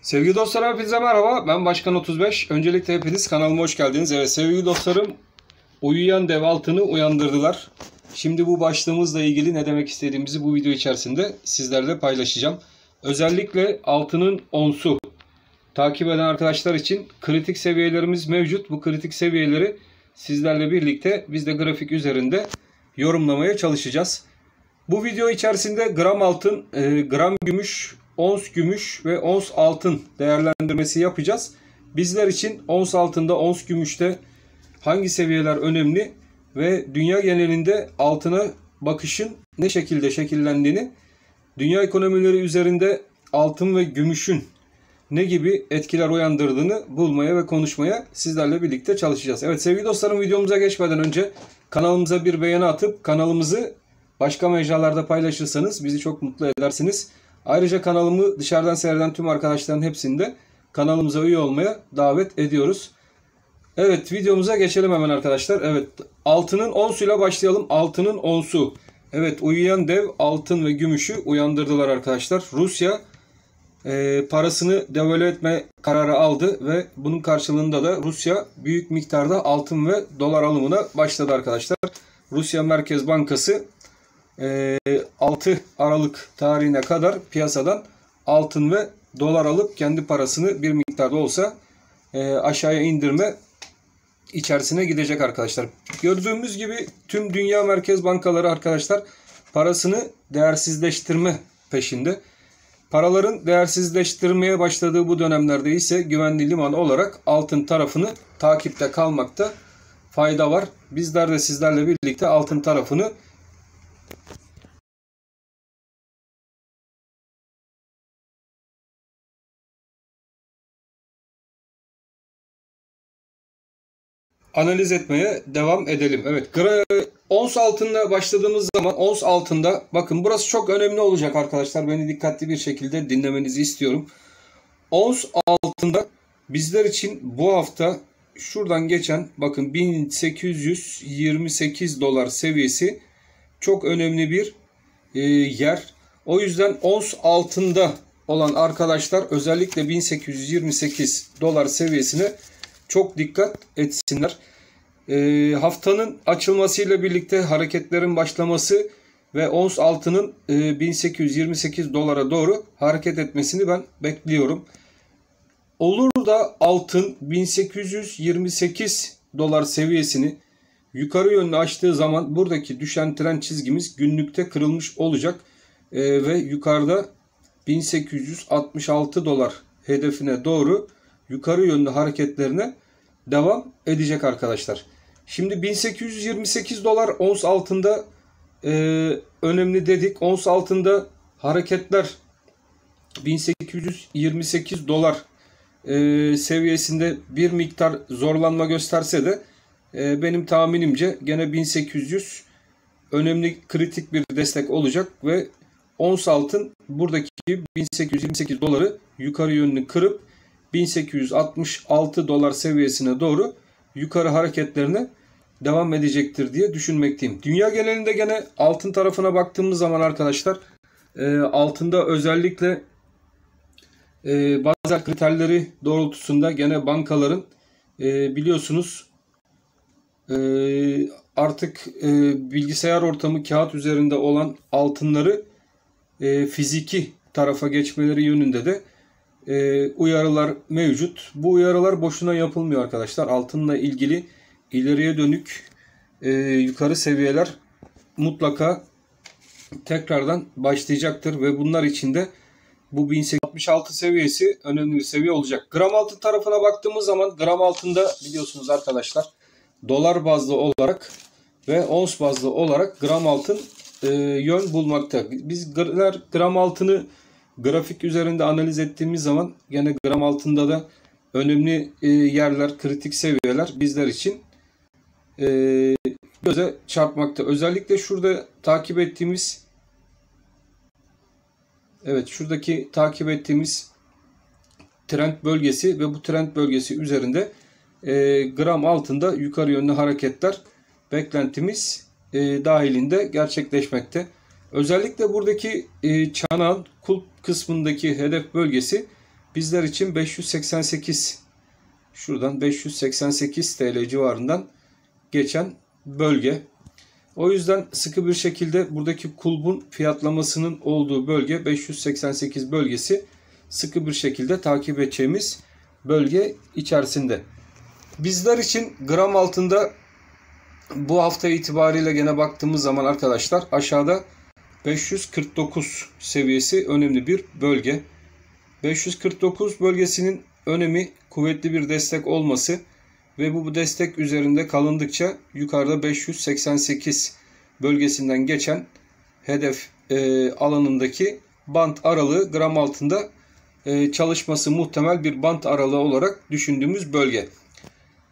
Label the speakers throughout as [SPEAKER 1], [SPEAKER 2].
[SPEAKER 1] Sevgili dostlarım, hepinize merhaba. Ben Başkan 35. Öncelikle hepiniz kanalıma hoş geldiniz. Evet sevgili dostlarım, uyuyan dev altını uyandırdılar. Şimdi bu başlığımızla ilgili ne demek istediğimizi bu video içerisinde sizlerle paylaşacağım. Özellikle altının onsu takip eden arkadaşlar için kritik seviyelerimiz mevcut. Bu kritik seviyeleri sizlerle birlikte biz de grafik üzerinde yorumlamaya çalışacağız. Bu video içerisinde gram altın, gram gümüş, ons gümüş ve ons altın değerlendirmesi yapacağız. Bizler için ons altında, ons gümüşte hangi seviyeler önemli ve dünya genelinde altına bakışın ne şekilde şekillendiğini, dünya ekonomileri üzerinde altın ve gümüşün ne gibi etkiler uyandırdığını bulmaya ve konuşmaya sizlerle birlikte çalışacağız. Evet sevgili dostlarım, videomuza geçmeden önce kanalımıza bir beğeni atıp kanalımızı başka mecralarda paylaşırsanız bizi çok mutlu edersiniz. Ayrıca kanalımı dışarıdan seyreden tüm arkadaşların hepsini de kanalımıza üye olmaya davet ediyoruz. Evet, videomuza geçelim hemen arkadaşlar. Evet, altının onsuyla başlayalım. Altının onsu. Evet, uyuyan dev altın ve gümüşü uyandırdılar arkadaşlar. Rusya parasını devalüe etme kararı aldı ve bunun karşılığında da Rusya büyük miktarda altın ve dolar alımına başladı arkadaşlar. Rusya Merkez Bankası 6 Aralık tarihine kadar piyasadan altın ve dolar alıp kendi parasını bir miktarda olsa aşağıya indirme içerisine gidecek arkadaşlar. Gördüğümüz gibi tüm dünya merkez bankaları arkadaşlar parasını değersizleştirme peşinde. Paraların değersizleştirmeye başladığı bu dönemlerde ise güvenli liman olarak altın tarafını takipte kalmakta fayda var. Bizler de sizlerle birlikte altın tarafını analiz etmeye devam edelim. Evet, ons altınla başladığımız zaman ons altında bakın burası çok önemli olacak arkadaşlar. Beni dikkatli bir şekilde dinlemenizi istiyorum. Ons altında bizler için bu hafta şuradan geçen bakın 1828 dolar seviyesi çok önemli bir yer. O yüzden ons altında olan arkadaşlar özellikle 1828 dolar seviyesine çok dikkat etsinler. Haftanın açılmasıyla birlikte hareketlerin başlaması ve ons altının 1828 dolara doğru hareket etmesini ben bekliyorum. Olur da altın 1828 dolar seviyesini yukarı yönlü açtığı zaman buradaki düşen trend çizgimiz günlükte kırılmış olacak. Ve yukarıda 1866 dolar hedefine doğru yukarı yönlü hareketlerine devam edecek arkadaşlar. Şimdi 1828 dolar ons altında önemli dedik. Ons altında hareketler 1828 dolar seviyesinde bir miktar zorlanma gösterse de benim tahminimce gene 1800 önemli kritik bir destek olacak ve ons altın buradaki 1828 doları yukarı yönlü kırıp 1866 dolar seviyesine doğru yukarı hareketlerine devam edecektir diye düşünmekteyim. Dünya genelinde gene altın tarafına baktığımız zaman arkadaşlar altında özellikle bazı kriterleri doğrultusunda gene bankaların biliyorsunuz artık bilgisayar ortamı kağıt üzerinde olan altınları fiziki tarafa geçmeleri yönünde de uyarılar mevcut. Bu uyarılar boşuna yapılmıyor arkadaşlar. Altınla ilgili ileriye dönük yukarı seviyeler mutlaka tekrardan başlayacaktır ve bunlar içinde bu 1866 seviyesi önemli bir seviye olacak. Gram altın tarafına baktığımız zaman gram altında biliyorsunuz arkadaşlar dolar bazlı olarak ve ons bazlı olarak gram altın yön bulmakta. Biz gram altını grafik üzerinde analiz ettiğimiz zaman gene gram altında da önemli yerler, kritik seviyeler bizler için göze çarpmakta. Özellikle şurada takip ettiğimiz şuradaki takip ettiğimiz trend bölgesi ve bu trend bölgesi üzerinde gram altında yukarı yönlü hareketler beklentimiz dahilinde gerçekleşmekte. Özellikle buradaki çanağın kulp kısmındaki hedef bölgesi bizler için 588, şuradan 588 TL civarından geçen bölge. O yüzden sıkı bir şekilde buradaki kulbun fiyatlamasının olduğu bölge 588 bölgesi, sıkı bir şekilde takip edeceğimiz bölge içerisinde. Bizler için gram altında bu hafta itibariyle gene baktığımız zaman arkadaşlar aşağıda 549 seviyesi önemli bir bölge. 549 bölgesinin önemi kuvvetli bir destek olması ve bu destek üzerinde kalındıkça yukarıda 588 bölgesinden geçen hedef alanındaki bant aralığı gram altında çalışması muhtemel bir bant aralığı olarak düşündüğümüz bölge.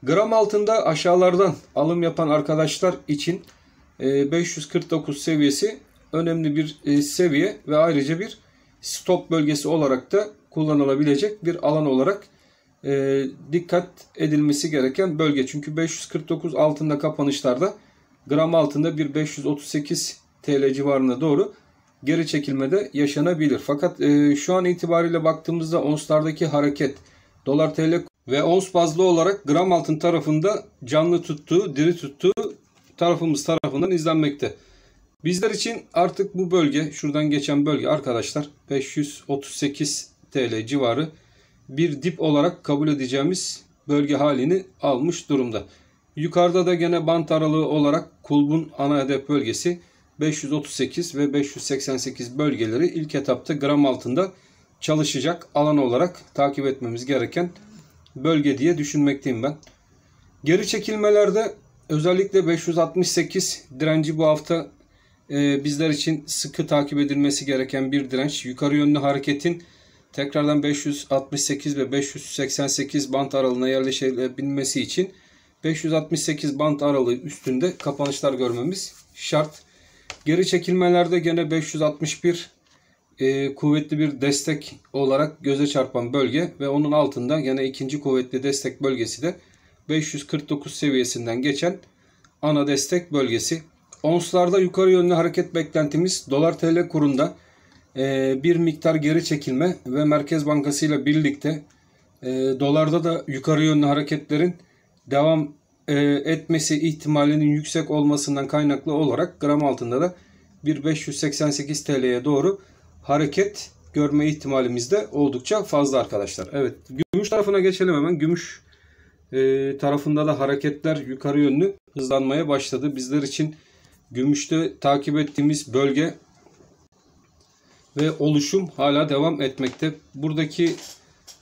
[SPEAKER 1] Gram altında aşağılardan alım yapan arkadaşlar için 549 seviyesi önemli bir seviye ve ayrıca bir stop bölgesi olarak da kullanılabilecek bir alan olarak dikkat edilmesi gereken bölge. Çünkü 549 altında kapanışlarda gram altında bir 538 TL civarına doğru geri çekilmede yaşanabilir. Fakat şu an itibariyle baktığımızda onslardaki hareket dolar TL ve ons bazlı olarak gram altın tarafında canlı tuttuğu, diri tuttuğu tarafımız tarafından izlenmekte. Bizler için artık bu bölge, şuradan geçen bölge arkadaşlar 538 TL civarı bir dip olarak kabul edeceğimiz bölge halini almış durumda. Yukarıda da gene bant aralığı olarak kulbun ana hedef bölgesi 538 ve 588 bölgeleri ilk etapta gram altında çalışacak alan olarak takip etmemiz gereken bölge diye düşünmekteyim ben. Geri çekilmelerde özellikle 568 direnci bu hafta bizler için sıkı takip edilmesi gereken bir direnç. Yukarı yönlü hareketin tekrardan 568 ve 588 bant aralığına yerleşebilmesi için 568 bant aralığı üstünde kapanışlar görmemiz şart. Geri çekilmelerde gene 561 kuvvetli bir destek olarak göze çarpan bölge ve onun altında gene ikinci kuvvetli destek bölgesi de 549 seviyesinden geçen ana destek bölgesi. Onslarda yukarı yönlü hareket beklentimiz dolar TL kurunda bir miktar geri çekilme ve Merkez Bankası ile birlikte dolarda da yukarı yönlü hareketlerin devam etmesi ihtimalinin yüksek olmasından kaynaklı olarak gram altında da bir 588 TL'ye doğru hareket görme ihtimalimiz de oldukça fazla arkadaşlar. Evet, gümüş tarafına geçelim hemen. Gümüş tarafında da hareketler yukarı yönlü hızlanmaya başladı. Bizler için gümüşte takip ettiğimiz bölge ve oluşum hala devam etmekte. Buradaki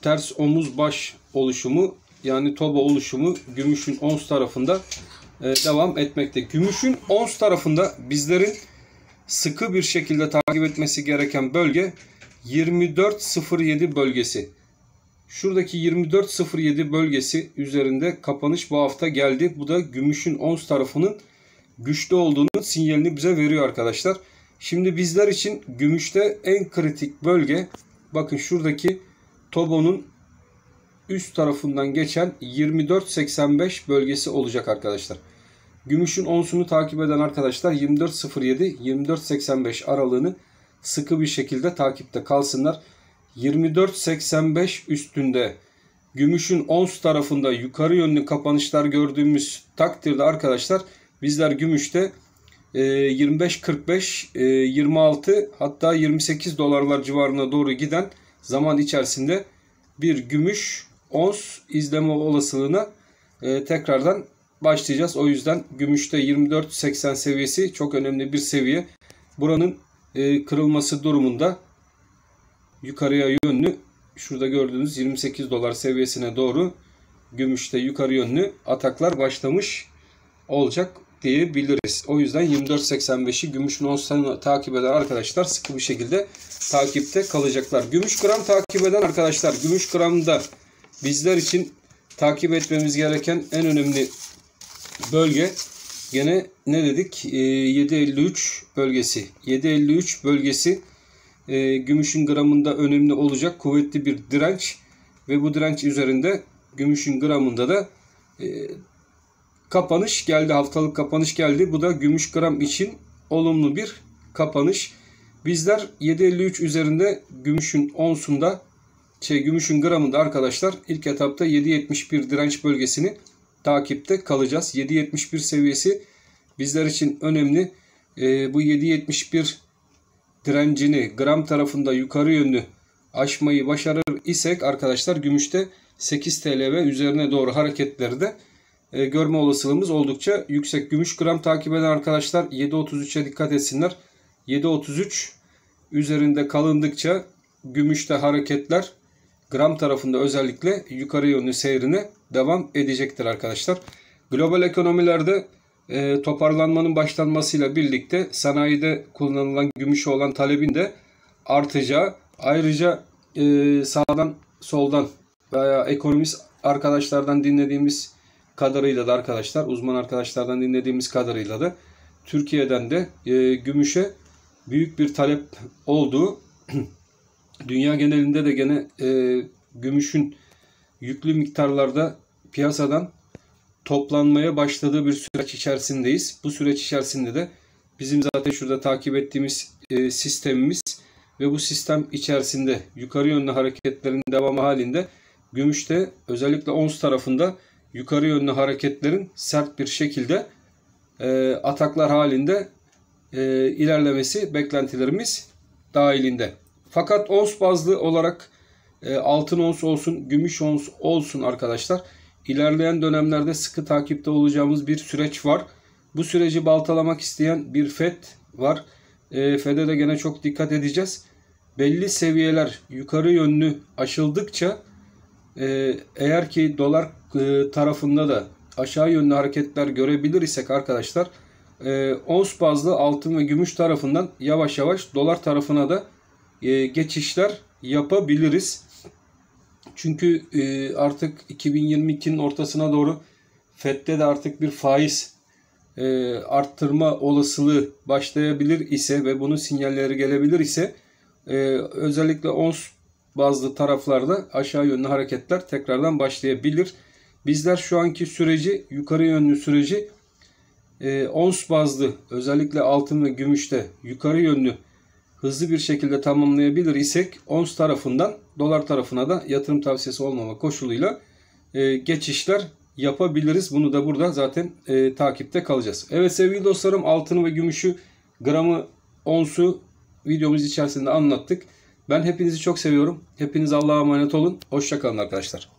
[SPEAKER 1] ters omuz baş oluşumu, yani toba oluşumu gümüşün ons tarafında devam etmekte. Gümüşün ons tarafında bizlerin sıkı bir şekilde takip etmesi gereken bölge 24.07 bölgesi. Şuradaki 24.07 bölgesi üzerinde kapanış bu hafta geldi. Bu da gümüşün ons tarafının güçlü olduğunun sinyalini bize veriyor arkadaşlar. Şimdi bizler için gümüşte en kritik bölge, bakın şuradaki tobonun üst tarafından geçen 24.85 bölgesi olacak arkadaşlar. Gümüşün onsunu takip eden arkadaşlar 24.07-24.85 aralığını sıkı bir şekilde takipte kalsınlar. 24.85 üstünde gümüşün ons tarafında yukarı yönlü kapanışlar gördüğümüz takdirde arkadaşlar bizler gümüşte 25-45, 26 hatta 28 dolarlar civarına doğru giden zaman içerisinde bir gümüş ons izleme olasılığına tekrardan başlayacağız. O yüzden gümüşte 24.80 seviyesi çok önemli bir seviye. Buranın kırılması durumunda yukarıya yönlü, şurada gördüğünüz 28 dolar seviyesine doğru gümüşte yukarı yönlü ataklar başlamış olacak diyebiliriz. O yüzden 24.85'i gümüşün onsunu takip eden arkadaşlar sıkı bir şekilde takipte kalacaklar. Gümüş gram takip eden arkadaşlar, gümüş gramda bizler için takip etmemiz gereken en önemli bölge gene ne dedik? 7.53 bölgesi. 7.53 bölgesi gümüşün gramında önemli olacak kuvvetli bir direnç ve bu direnç üzerinde gümüşün gramında da kapanış geldi. Haftalık kapanış geldi. Bu da gümüş gram için olumlu bir kapanış. Bizler 7.53 üzerinde gümüşün onsunda gümüşün gramında arkadaşlar ilk etapta 7.71 direnç bölgesini takipte kalacağız. 7.71 seviyesi bizler için önemli. Bu 7.71 direncini gram tarafında yukarı yönlü aşmayı başarır isek arkadaşlar gümüşte 8 TL ve üzerine doğru hareketleri de görme olasılığımız oldukça yüksek. Gümüş gram takip eden arkadaşlar 7.33'e dikkat etsinler. 7.33 üzerinde kalındıkça gümüşte hareketler gram tarafında özellikle yukarı yönlü seyrine devam edecektir arkadaşlar. Global ekonomilerde toparlanmanın başlanmasıyla birlikte sanayide kullanılan gümüşe olan talebin de artacağı, ayrıca sağdan soldan veya ekonomist arkadaşlardan dinlediğimiz kadarıyla da arkadaşlar, uzman arkadaşlardan dinlediğimiz kadarıyla da Türkiye'den de gümüşe büyük bir talep olduğu, dünya genelinde de gene gümüşün yüklü miktarlarda piyasadan toplanmaya başladığı bir süreç içerisindeyiz. Bu süreç içerisinde de bizim zaten şurada takip ettiğimiz sistemimiz ve bu sistem içerisinde yukarı yönlü hareketlerin devamı halinde gümüşte özellikle ons tarafında yukarı yönlü hareketlerin sert bir şekilde ataklar halinde ilerlemesi beklentilerimiz dahilinde. Fakat ons bazlı olarak altın ons olsun, gümüş ons olsun arkadaşlar, İlerleyen dönemlerde sıkı takipte olacağımız bir süreç var. Bu süreci baltalamak isteyen bir FED var. FED'e de gene çok dikkat edeceğiz. Belli seviyeler yukarı yönlü aşıldıkça eğer ki dolar tarafında da aşağı yönlü hareketler görebilir isek arkadaşlar ons bazlı altın ve gümüş tarafından yavaş yavaş dolar tarafına da geçişler yapabiliriz. Çünkü artık 2022'nin ortasına doğru FED'de de artık bir faiz arttırma olasılığı başlayabilir ise ve bunun sinyalleri gelebilir ise özellikle ons bazlı taraflarda aşağı yönlü hareketler tekrardan başlayabilir. Bizler şu anki süreci, yukarı yönlü süreci ons bazlı özellikle altın ve gümüşte yukarı yönlü hızlı bir şekilde tamamlayabilir isek ons tarafından dolar tarafına da yatırım tavsiyesi olmama koşuluyla geçişler yapabiliriz. Bunu da burada zaten takipte kalacağız. Evet sevgili dostlarım, altını ve gümüşü, gramı, onsu videomuz içerisinde anlattık. Ben hepinizi çok seviyorum. Hepiniz Allah'a emanet olun. Hoşça kalın arkadaşlar.